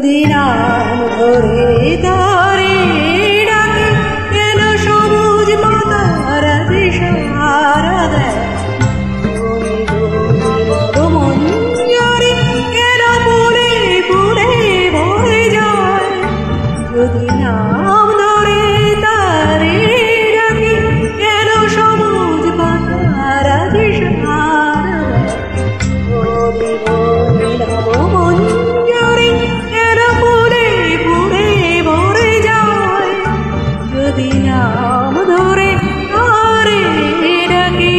যদি নাম ধরে তারে ডাকে কেন সবুজ পাতার দিশারা দেয় মঞ্জরি কেন ফুলে ফুলে ভরে যায় যদি নাম ধরে তারে ডাকে কেন সবুজ পাতার দিশারা মঞ্জরি কেন ফুলে ফুলে ভরে যায় যদি নাম ধরে তারে ডাকি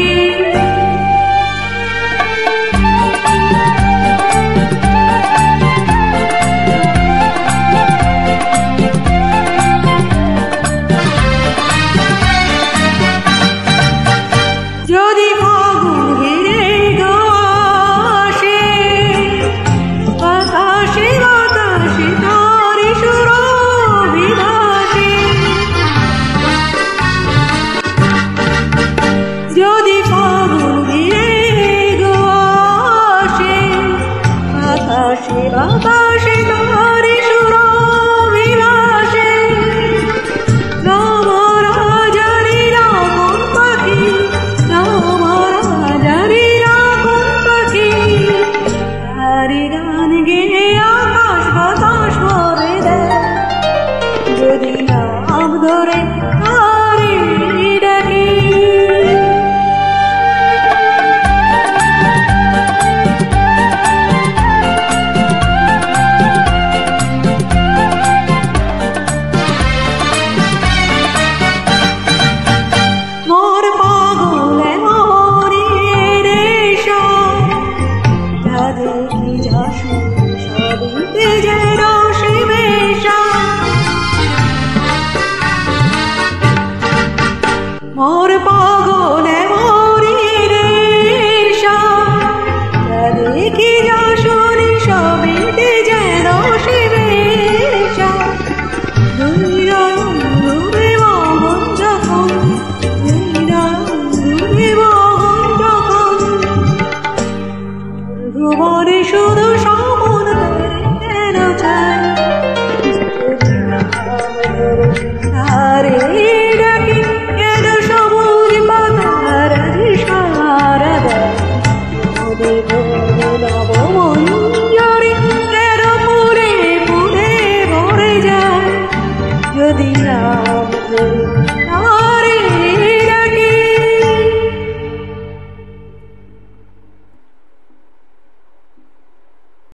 যদি ফাগুন ঘিরে আসে বাতাসে বাতাসে তারি সুরভিভাসে যদি ফাগুন ঘিরে আসে বাতাসে বাতাসে তারি সুরভিভাসে রাজারিরা কোন পাখি রাজারিরা কোন পাখি তারি গান গেয়ে আকাশ বাতাস ভরে দেয় যদি নাম ধরে তারে ডাকি মোর পাগলে মরি রে যা দেখি যা শুনি সবিতে যে রসে মেশা মোর পাগলে মরি রে যা দেখি যা শুনি সবিতে যে রসে মেশা দুই রঙ রূপে মন যখন ভুবনে শুধু সমন কেন চাই তারে ডাকি কেন সবুজ পাতার দিশারা দেয় নব মঞ্জরি কেন ফুলে ফুলে ভরে যায় যদি নাম ধরে